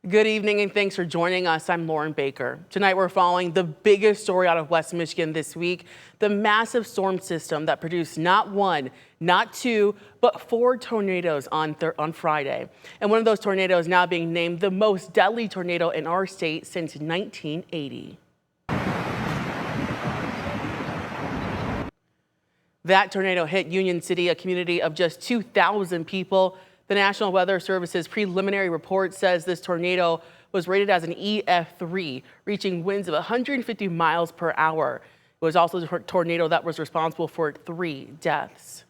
Good evening and thanks for joining us. I'm Lauren Baker. Tonight we're following the biggest story out of West Michigan this week, the massive storm system that produced not one, not two, but 4 tornadoes on Friday. And one of those tornadoes now being named the most deadly tornado in our state since 1980. That tornado hit Union City, a community of just 2,000 people. The National Weather Service's preliminary report says this tornado was rated as an EF3, reaching winds of 150 miles per hour. It was also the tornado that was responsible for 3 deaths.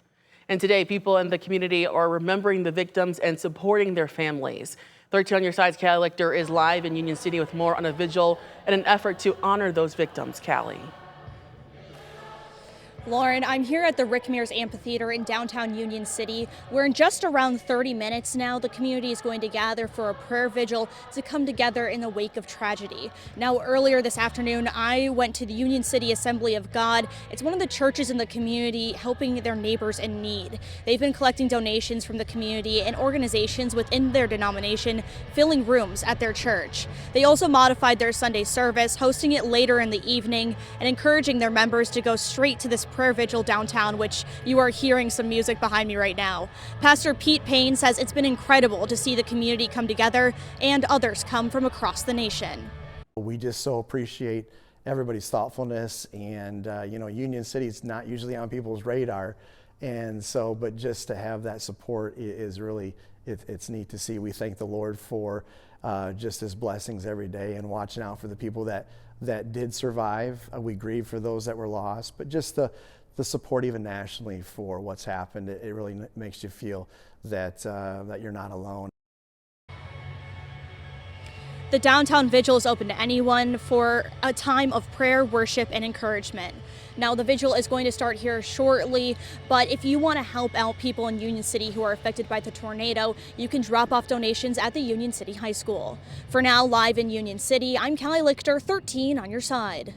And today, people in the community are remembering the victims and supporting their families. 13 on Your Side's Callie Lichter is live in Union City with more on a vigil and an effort to honor those victims. Callie. Lauren, I'm here at the Rick Mears Amphitheater in downtown Union City, where in just around 30 minutes now, the community is going to gather for a prayer vigil to come together in the wake of tragedy. Now, earlier this afternoon, I went to the Union City Assembly of God. It's one of the churches in the community helping their neighbors in need. They've been collecting donations from the community and organizations within their denomination, filling rooms at their church. They also modified their Sunday service, hosting it later in the evening and encouraging their members to go straight to this prayer vigil downtown, which you are hearing some music behind me right now. Pastor Pete Payne says it's been incredible to see the community come together and others come from across the nation. We just so appreciate everybody's thoughtfulness, and Union City is not usually on people's radar, and so but just to have that support is really it's neat to see. We thank the Lord for just his blessings every day and watching out for the people that did survive. We grieve for those that were lost, but just the support even nationally for what's happened, it really makes you feel that you're not alone. The downtown vigil is open to anyone for a time of prayer, worship, and encouragement. Now, the vigil is going to start here shortly, but if you want to help out people in Union City who are affected by the tornado, you can drop off donations at the Union City High School. For now, live in Union City, I'm Callie Lichter, 13 on Your Side.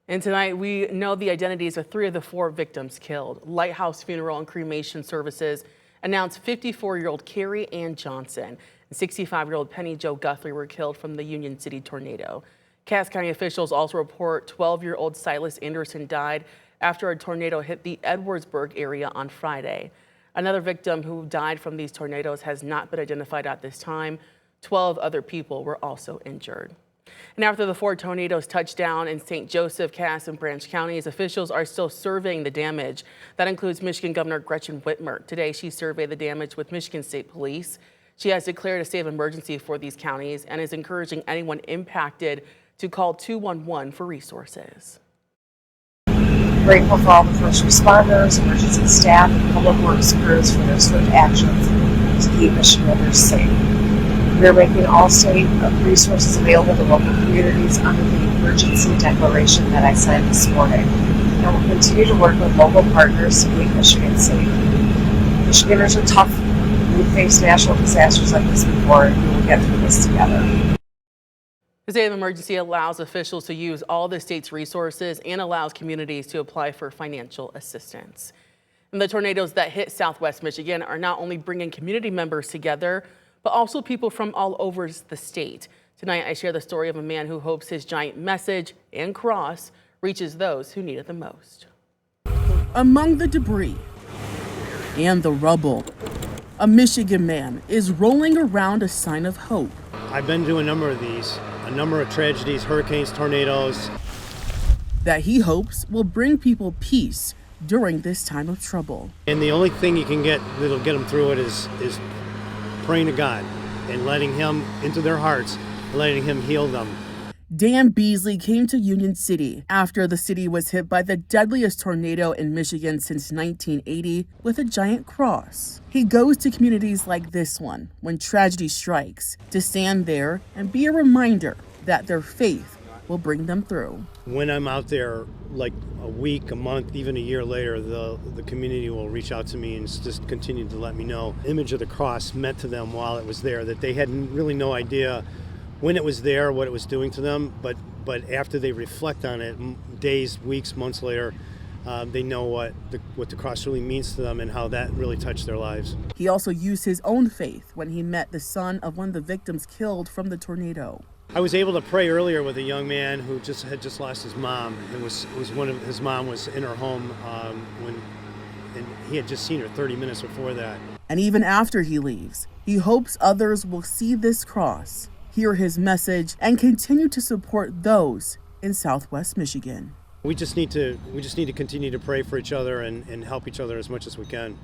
And tonight, we know the identities of 3 of the 4 victims killed. Lighthouse Funeral and Cremation Services announced 54-year-old Carrie Ann Johnson and 65-year-old Penny Jo Guthrie were killed from the Union City tornado. Cass County officials also report 12-year-old Silas Anderson died after a tornado hit the Edwardsburg area on Friday. Another victim who died from these tornadoes has not been identified at this time. 12 other people were also injured. And after the 4 tornadoes touched down in St. Joseph, Cass, and Branch counties, officials are still surveying the damage. That includes Michigan Governor Gretchen Whitmer. Today, she surveyed the damage with Michigan State Police. She has declared a state of emergency for these counties and is encouraging anyone impacted to call 211 for resources. Grateful for all the first responders, emergency staff, and public works crews for their swift actions to keep Michiganders safe. We are making all state resources available to local communities under the emergency declaration that I signed this morning, and will continue to work with local partners to keep Michigan safe. Michiganders are tough. We've faced national disasters like this before, and we will get through this together. The state of emergency allows officials to use all the state's resources and allows communities to apply for financial assistance. And the tornadoes that hit Southwest Michigan are not only bringing community members together, but also people from all over the state. Tonight, I share the story of a man who hopes his giant message and cross reaches those who need it the most. Among the debris and the rubble, a Michigan man is rolling around a sign of hope. I've been to a number of these, a number of tragedies, hurricanes, tornadoes, that he hopes will bring people peace during this time of trouble. And the only thing you can get that'll get them through it is praying to God and letting him into their hearts, letting him heal them. Dan Beasley came to Union City after the city was hit by the deadliest tornado in Michigan since 1980 with a giant cross. He goes to communities like this one when tragedy strikes to stand there and be a reminder that their faith will bring them through. When I'm out there, like a week, a month, even a year later, the community will reach out to me and just continue to let me know the image of the cross meant to them while it was there, that they had really no idea when it was there, what it was doing to them, but after they reflect on it, days, weeks, months later, they know what the cross really means to them and how that really touched their lives. He also used his own faith when he met the son of one of the victims killed from the tornado. I was able to pray earlier with a young man who had just lost his mom. His mom was in her home and he had just seen her 30 minutes before that. And even after he leaves, he hopes others will see this cross, hear his message, and continue to support those in Southwest Michigan. We just need to continue to pray for each other and help each other as much as we can.